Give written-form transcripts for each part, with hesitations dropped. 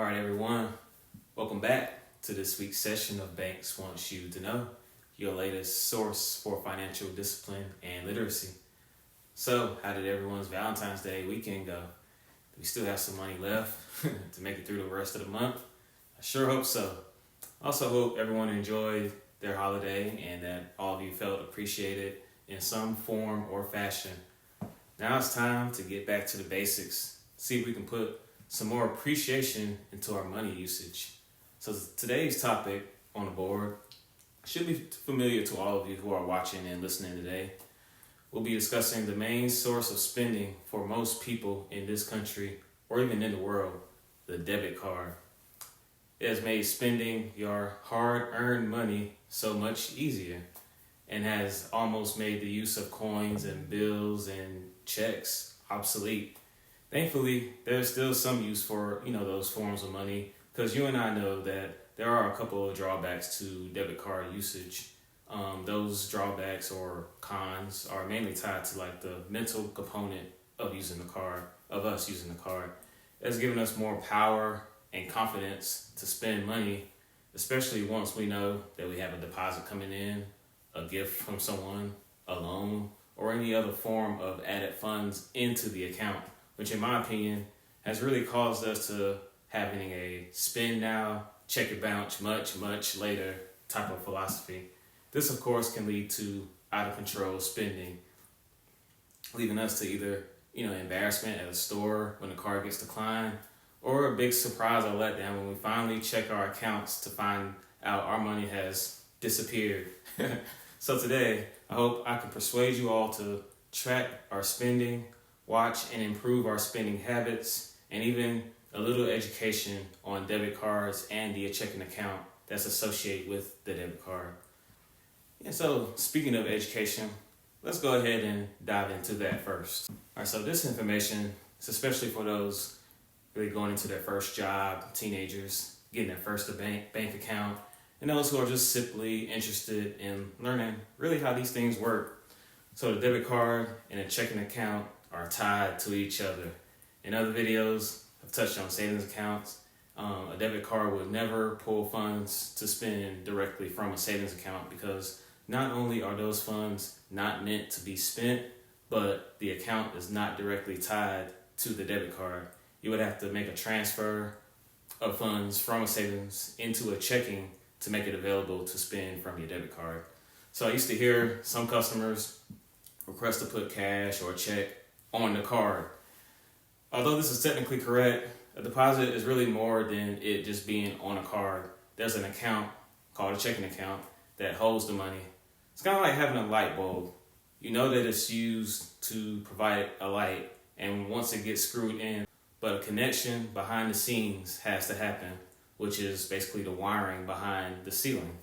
All right, everyone. Welcome back to this week's session of Banks Wants You to Know, your latest source for financial discipline and literacy. So, how did everyone's Valentine's Day weekend go? Do we still have some money left to make it through the rest of the month? I sure hope so. Also hope everyone enjoyed their holiday and that all of you felt appreciated in some form or fashion. Now it's time to get back to the basics, see if we can put some more appreciation into our money usage. So today's topic on the board should be familiar to all of you who are watching and listening today. We'll be discussing the main source of spending for most people in this country or even in the world, the debit card. It has made spending your hard-earned money so much easier and has almost made the use of coins and bills and checks obsolete. Thankfully, there's still some use for, those forms of money, because you and I know that there are a couple of drawbacks to debit card usage. Those drawbacks or cons are mainly tied to like the mental component of using the card, of us using the card. It's given us more power and confidence to spend money, especially once we know that we have a deposit coming in, a gift from someone, a loan, or any other form of added funds into the account, which in my opinion has really caused us to having a spend now, check your bounce much later type of philosophy. This of course can lead to out of control spending, leading us to either, embarrassment at a store when the card gets declined, or a big surprise or letdown when we finally check our accounts to find out our money has disappeared. So today, I hope I can persuade you all to track our spending, watch and improve our spending habits, and even a little education on debit cards and the checking account that's associated with the debit card. And so, speaking of education, let's go ahead and dive into that first. All right, so this information is especially for those really going into their first job, teenagers, getting their first bank account, and those who are just simply interested in learning really how these things work. So the debit card and a checking account are tied to each other. In other videos, I've touched on savings accounts. A debit card would never pull funds to spend directly from a savings account because not only are those funds not meant to be spent, but the account is not directly tied to the debit card. You would have to make a transfer of funds from a savings into a checking to make it available to spend from your debit card. So I used to hear some customers request to put cash or a check on the card. Although this is technically correct, a deposit is really more than it just being on a card. There's an account called a checking account that holds the money. It's kind of like having a light bulb. You know that it's used to provide a light, and once it gets screwed in, but a connection behind the scenes has to happen, which is basically the wiring behind the ceiling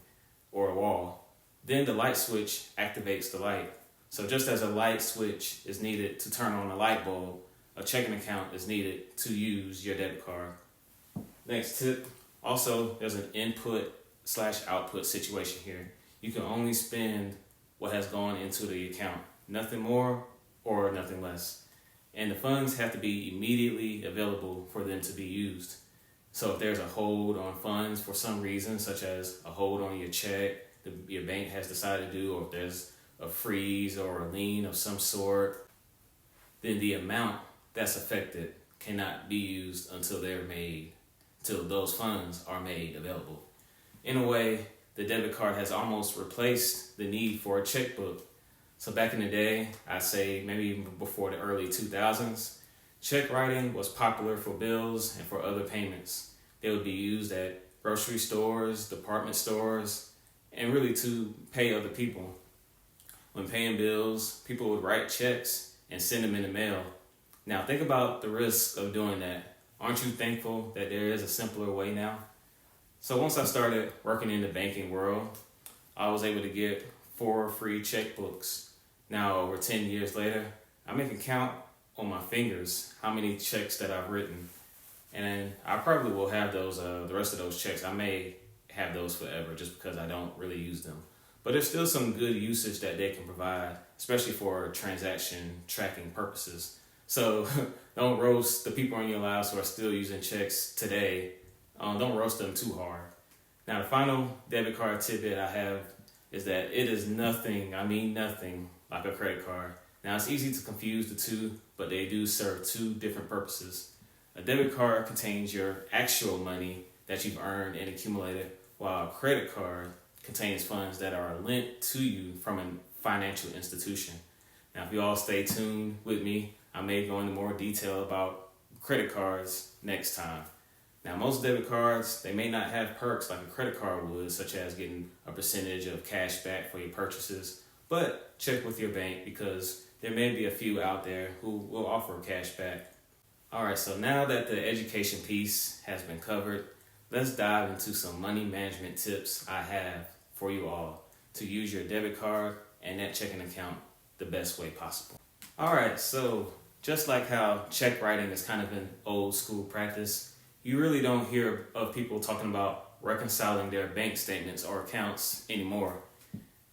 or a wall. Then the light switch activates the light. So just as a light switch is needed to turn on a light bulb, a checking account is needed to use your debit card. Next tip, also there's an input/output situation here. You can only spend what has gone into the account, nothing more or nothing less. And the funds have to be immediately available for them to be used. So if there's a hold on funds for some reason, such as a hold on your check your bank has decided to do, or if there's a freeze or a lien of some sort, then the amount that's affected cannot be used until those funds are made available. In a way, the debit card has almost replaced the need for a checkbook. So back in the day, I'd say maybe even before the early 2000s, check writing was popular for bills and for other payments. They would be used at grocery stores, department stores, and really to pay other people. When paying bills, people would write checks and send them in the mail. Now think about the risk of doing that. Aren't you thankful that there is a simpler way now? So once I started working in the banking world, I was able to get 4 free checkbooks. Now over 10 years later, I can count on my fingers how many checks that I've written. And I probably will have those, the rest of those checks. I may have those forever just because I don't really use them. But there's still some good usage that they can provide, especially for transaction tracking purposes. So don't roast the people in your lives who are still using checks today Don't roast them too hard. Now, the final debit card tidbit I have is that it is nothing, I mean nothing, like a credit card. Now, it's easy to confuse the two, but they do serve two different purposes. A debit card contains your actual money that you've earned and accumulated, while a credit card contains funds that are lent to you from a financial institution. Now, if you all stay tuned with me, I may go into more detail about credit cards next time. Now, most debit cards, they may not have perks like a credit card would, such as getting a percentage of cash back for your purchases, but check with your bank because there may be a few out there who will offer cash back. All right, so now that the education piece has been covered, let's dive into some money management tips I have for you all to use your debit card and that checking account the best way possible. All right, so just like how check writing is kind of an old school practice, you really don't hear of people talking about reconciling their bank statements or accounts anymore.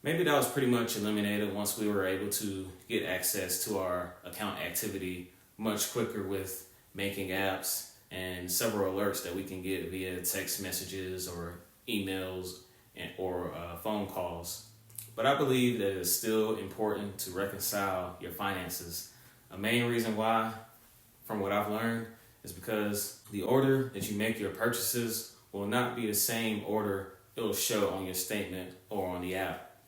Maybe that was pretty much eliminated once we were able to get access to our account activity much quicker with banking apps and several alerts that we can get via text messages or emails or phone calls. But I believe that it's still important to reconcile your finances. A main reason why, from what I've learned, is because the order that you make your purchases will not be the same order it'll show on your statement or on the app.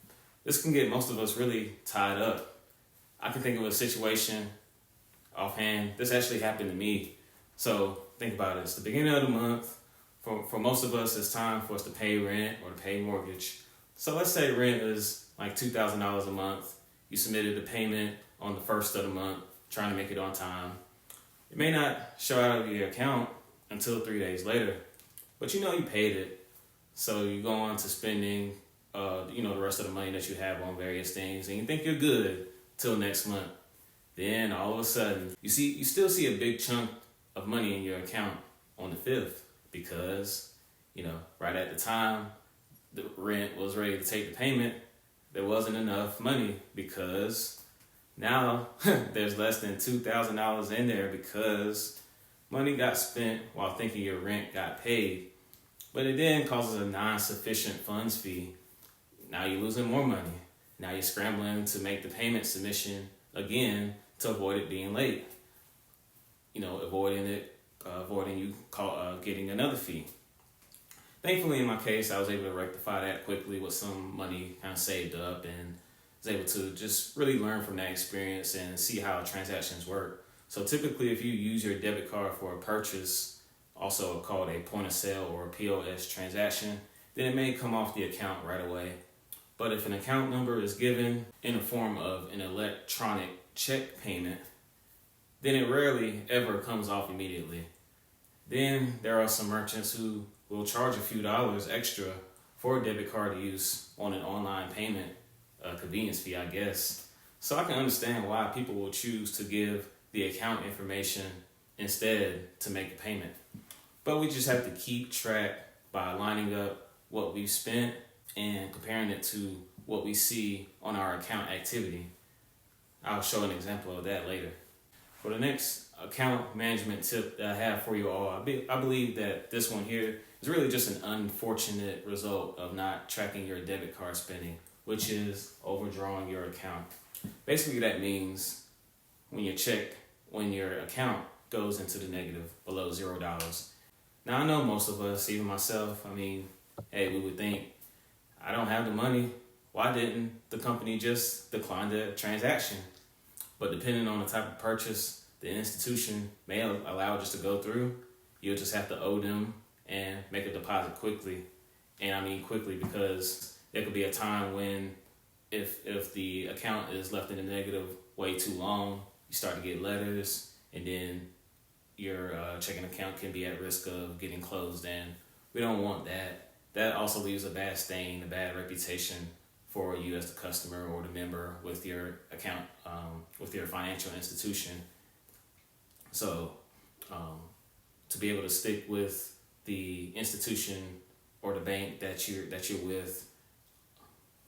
This can get most of us really tied up. I can think of a situation offhand. This actually happened to me. So think about it. It's the beginning of the month. For most of us, it's time for us to pay rent or to pay mortgage. So let's say rent is like $2,000 a month. You submitted the payment on the first of the month, trying to make it on time. It may not show out of your account until 3 days later, but you know you paid it. So you go on to spending, the rest of the money that you have on various things, and you think you're good till next month. Then all of a sudden, you still see a big chunk of money in your account on the 5th because, right at the time the rent was ready to take the payment, there wasn't enough money because now there's less than $2,000 in there because money got spent while thinking your rent got paid. But it then causes a non-sufficient funds fee. Now you're losing more money. Now you're scrambling to make the payment submission again to avoid it being late. Avoiding you getting another fee. Thankfully, in my case, I was able to rectify that quickly with some money kind of saved up and was able to just really learn from that experience and see how transactions work. So typically, if you use your debit card for a purchase, also called a point of sale or a POS transaction, then it may come off the account right away. But if an account number is given in the form of an electronic check payment, then it rarely ever comes off immediately. Then there are some merchants who will charge a few dollars extra for debit card use on an online payment, a convenience fee, I guess. So I can understand why people will choose to give the account information instead to make a payment. But we just have to keep track by lining up what we've spent and comparing it to what we see on our account activity. I'll show an example of that later. For the next account management tip that I have for you all, I believe that this one here is really just an unfortunate result of not tracking your debit card spending, which is overdrawing your account. Basically, that means when your account goes into the negative below $0. Now, I know most of us, even myself, we would think, I don't have the money. Why didn't the company just decline the transaction? But depending on the type of purchase the institution may allow just to go through, you'll just have to owe them and make a deposit quickly. And I mean quickly because there could be a time when if the account is left in the negative way too long, you start to get letters and then your checking account can be at risk of getting closed, and we don't want that. That also leaves a bad stain, a bad reputation for you as the customer or the member with your account, with your financial institution. So to be able to stick with the institution or the bank that you're with,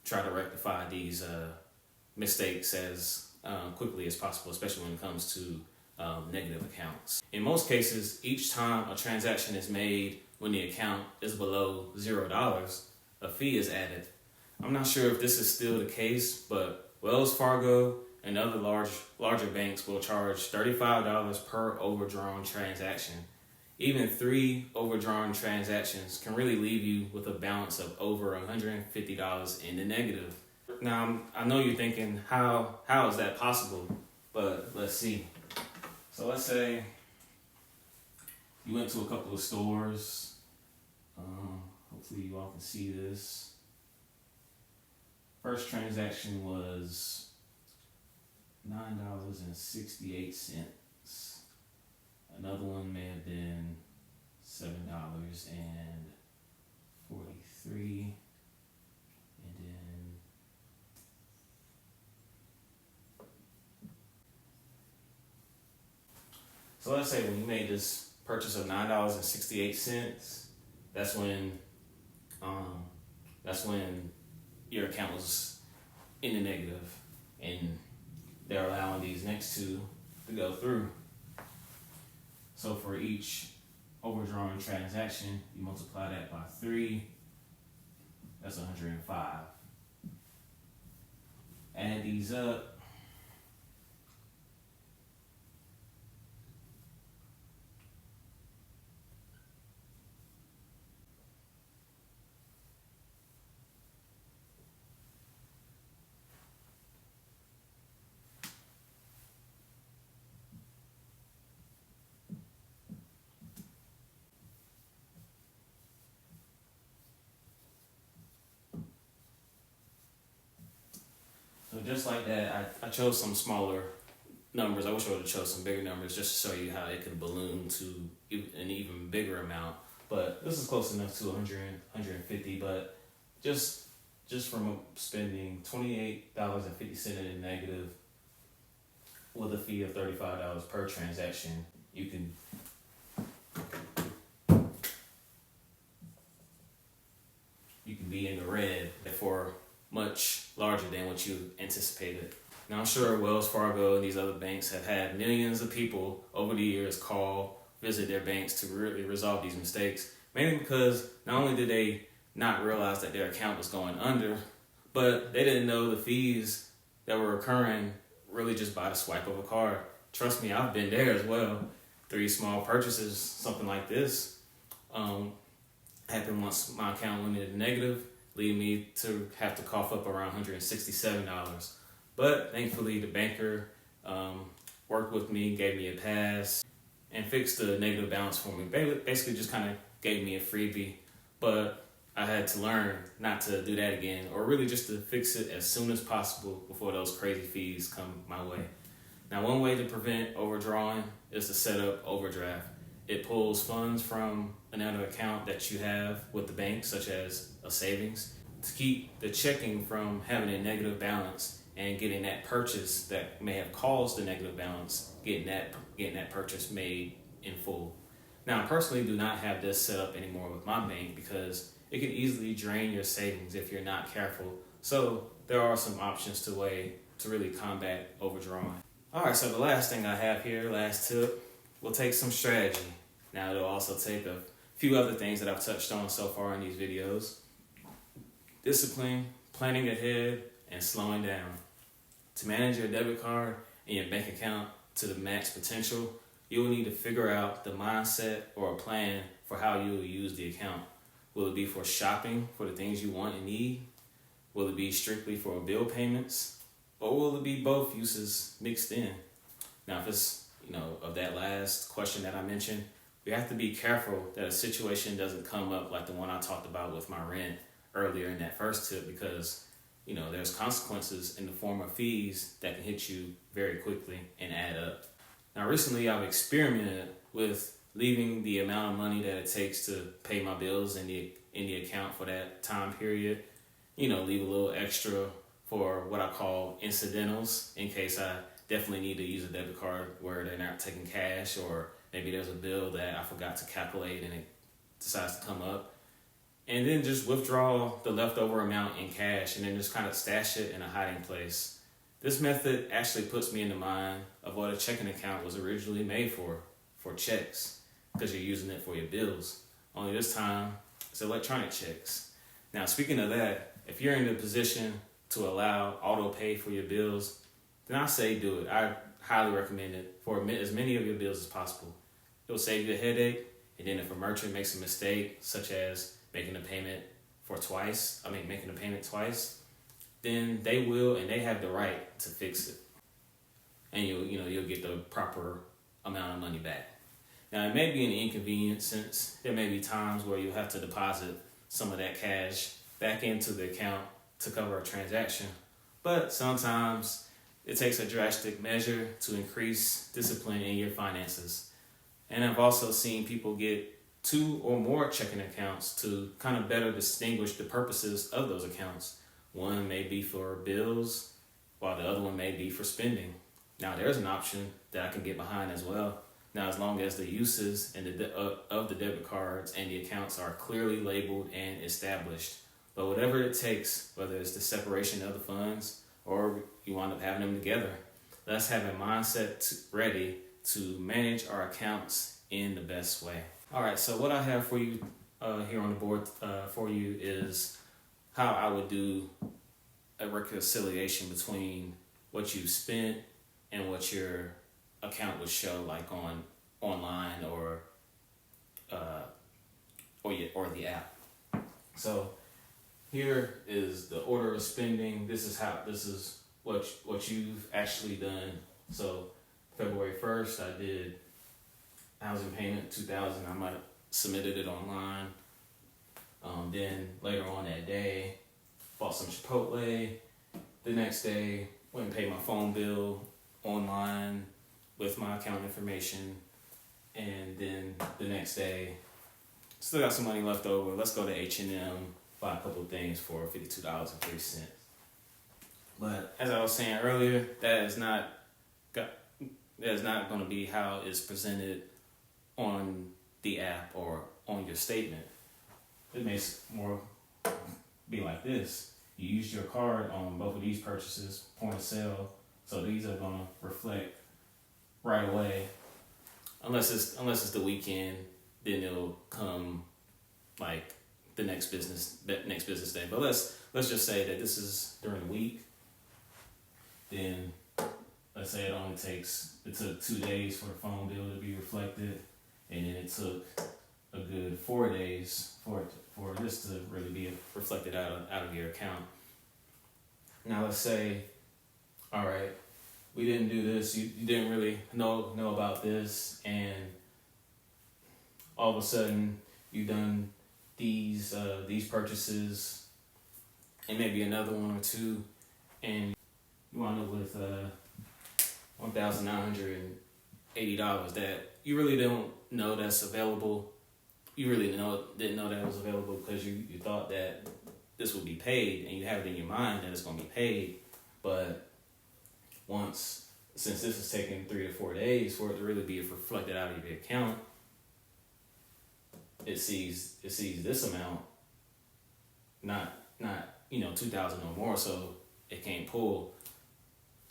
try to rectify these mistakes as quickly as possible, especially when it comes to negative accounts. In most cases, each time a transaction is made when the account is below $0, a fee is added. I'm not sure if this is still the case, but Wells Fargo and other larger banks will charge $35 per overdrawn transaction. Even 3 overdrawn transactions can really leave you with a balance of over $150 in the negative. Now, I know you're thinking, how is that possible? But let's see. So let's say you went to a couple of stores. Hopefully you all can see this. First transaction was $9.68. Another one may have been $7.43. And then so let's say when you made this purchase of $9.68, that's when your account was in the negative, and they're allowing these next two to go through. So for each overdrawn transaction, you multiply that by 3, that's 105. Add these up. So just like that, I chose some smaller numbers. I wish I would have chose some bigger numbers just to show you how it could balloon to an even bigger amount. But this is close enough to 150. But just from spending $28.50 in the negative with a fee of $35 per transaction, you can be in the red for much larger than what you anticipated. Now, I'm sure Wells Fargo and these other banks have had millions of people over the years visit their banks to really resolve these mistakes, mainly because not only did they not realize that their account was going under, but they didn't know the fees that were occurring really just by the swipe of a card. Trust me, I've been there as well. 3 small purchases, something like this, happened once my account went into negative, lead me to have to cough up around $167. But thankfully, the banker worked with me, gave me a pass, and fixed the negative balance for me. Basically, just kind of gave me a freebie. But I had to learn not to do that again, or really just to fix it as soon as possible before those crazy fees come my way. Now, one way to prevent overdrawing is to set up overdraft. It pulls funds from another account that you have with the bank, such as a savings, to keep the checking from having a negative balance and getting that purchase that may have caused the negative balance, getting that purchase made in full. Now, I personally do not have this set up anymore with my bank because it can easily drain your savings if you're not careful. So there are some options to really combat overdrawing. All right, so the last thing I have here, last tip, will take some strategy. Now, it'll also take a few other things that I've touched on so far in these videos. Discipline, planning ahead, and slowing down. To manage your debit card and your bank account to the max potential, you will need to figure out the mindset or a plan for how you will use the account. Will it be for shopping for the things you want and need? Will it be strictly for bill payments? Or will it be both uses mixed in? Now, if it's, of that last question that I mentioned, we have to be careful that a situation doesn't come up like the one I talked about with my rent earlier in that first tip, because there's consequences in the form of fees that can hit you very quickly and add up. Now, recently I've experimented with leaving the amount of money that it takes to pay my bills in the account for that time period. Leave a little extra for what I call incidentals, in case I definitely need to use a debit card where they're not taking cash, or maybe there's a bill that I forgot to calculate and it decides to come up. And then just withdraw the leftover amount in cash and then just kind of stash it in a hiding place. This method actually puts me in the mind of what a checking account was originally made for checks, because you're using it for your bills. only this time it's electronic checks. Now, speaking of that, if you're in the position to allow auto pay for your bills, then I say do it. I highly recommend it for as many of your bills as possible. It'll save you a headache. And then if a merchant makes a mistake, such as making a payment twice, then they will, and they have the right to fix it. And you'll get the proper amount of money back. Now, it may be an inconvenience since there may be times where you have to deposit some of that cash back into the account to cover a transaction. But sometimes it takes a drastic measure to increase discipline in your finances. And I've also seen people get 2 or more checking accounts to kind of better distinguish the purposes of those accounts. One may be for bills, while the other one may be for spending. Now, there's an option that I can get behind as well. Now, as long as the uses and of the debit cards and the accounts are clearly labeled and established. But whatever it takes, whether it's the separation of the funds or you wind up having them together, let's have a mindset ready to manage our accounts in the best way. All right, so what I have for you here on the board for you is how I would do a reconciliation between what you spent and what your account would show, like online or the app. So here is the order of spending. This is what you've actually done. So February 1st, I did housing payment $2,000. I might have submitted it online. Then later on that day, bought some Chipotle. The next day, went and paid my phone bill online with my account information. And then the next day, still got some money left over. Let's go to H&M, buy a couple of things for $52.03. But as I was saying earlier, that is not going to be how it's presented on the app or on your statement. It may more be like this. You used your card on both of these purchases, point of sale, so these are going to reflect right away. Unless it's the weekend, then it'll come like the next business day. But let's just say that this is during the week. Then let's say it took 2 days for the phone bill to be reflected, and then it took a good 4 days for this to really be reflected out of your account. Now let's say, all right, we didn't do this. You didn't really know about this, and all of a sudden you've done these purchases, and maybe another one or two, and you wound up with $1,980 that you really don't know that's available. You really didn't know that was available because you thought that this would be paid, and you have it in your mind that it's going to be paid. But since this is taking 3 to 4 days for it to really be reflected out of your account, it sees this amount, not 2,000 or more, so it can't pull.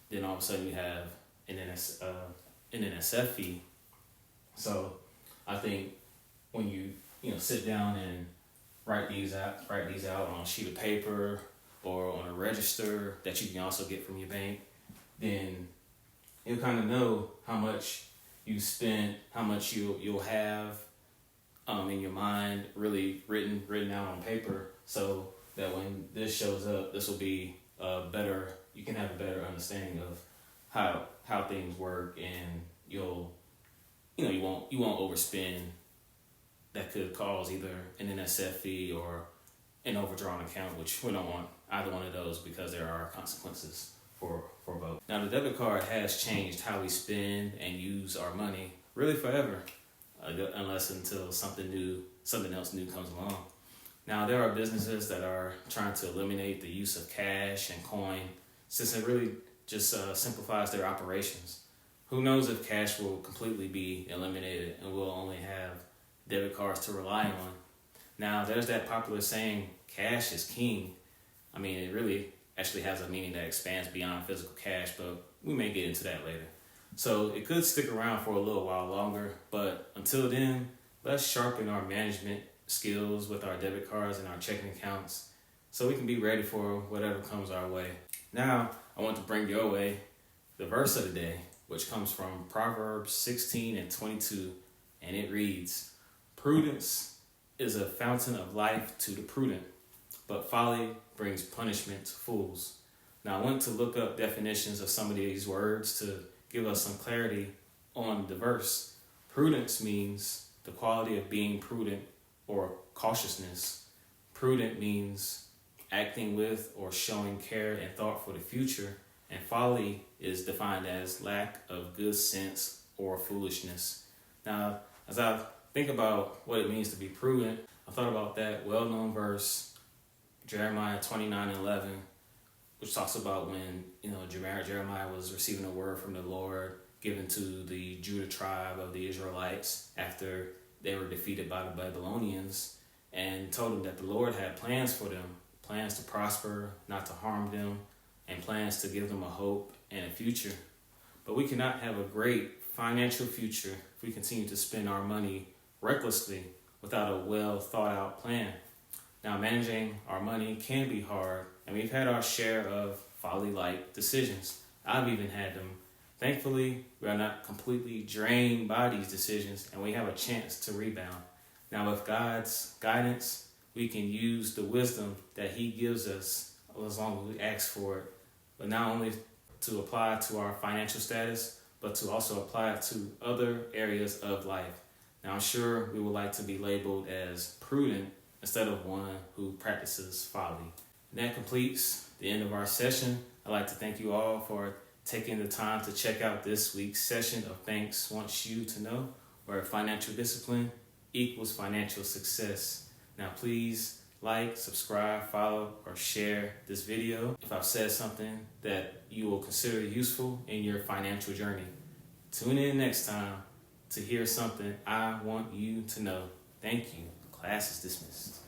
Then all of a sudden you have an NSF fee. So I think when you sit down and write these out on a sheet of paper or on a register that you can also get from your bank, then you'll kind of know how much you spent, how much you'll have in your mind, really written out on paper, so that when this shows up, this will be better. You can have a better understanding of how things work, and you won't overspend. That could cause either an NSF fee or an overdrawn account, which we don't want either one of those because there are consequences for both. Now, the debit card has changed how we spend and use our money really forever, until something else new comes along. Now, there are businesses that are trying to eliminate the use of cash and coin, since it really just simplifies their operations. Who knows if cash will completely be eliminated and we'll only have debit cards to rely on. Now, there's that popular saying, cash is king. I mean, it really actually has a meaning that expands beyond physical cash, but we may get into that later. So it could stick around for a little while longer, but until then, let's sharpen our management skills with our debit cards and our checking accounts so we can be ready for whatever comes our way. Now, I want to bring your way the verse of the day, which comes from Proverbs 16:22, and it reads, "Prudence is a fountain of life to the prudent, but folly brings punishment to fools." Now, I went to look up definitions of some of these words to give us some clarity on the verse. Prudence means the quality of being prudent or cautiousness. Prudent means acting with or showing care and thought for the future. And folly is defined as lack of good sense or foolishness. Now, as I think about what it means to be prudent, I thought about that well-known verse, Jeremiah 29:11, which talks about when Jeremiah was receiving a word from the Lord given to the Judah tribe of the Israelites after they were defeated by the Babylonians, and told them that the Lord had plans for them, plans to prosper, not to harm them, and plans to give them a hope and a future. But we cannot have a great financial future if we continue to spend our money recklessly without a well thought out plan. Now, managing our money can be hard, and we've had our share of folly-like decisions. I've even had them. Thankfully, we are not completely drained by these decisions, and we have a chance to rebound. Now, with God's guidance, we can use the wisdom that He gives us as long as we ask for it, but not only to apply to our financial status, but to also apply it to other areas of life. Now, I'm sure we would like to be labeled as prudent instead of one who practices folly. And that completes the end of our session. I'd like to thank you all for taking the time to check out this week's session of Banks Wants You to Know, where financial discipline equals financial success. Now, please like, subscribe, follow, or share this video if I've said something that you will consider useful in your financial journey. Tune in next time to hear something I want you to know. Thank you. Class is dismissed.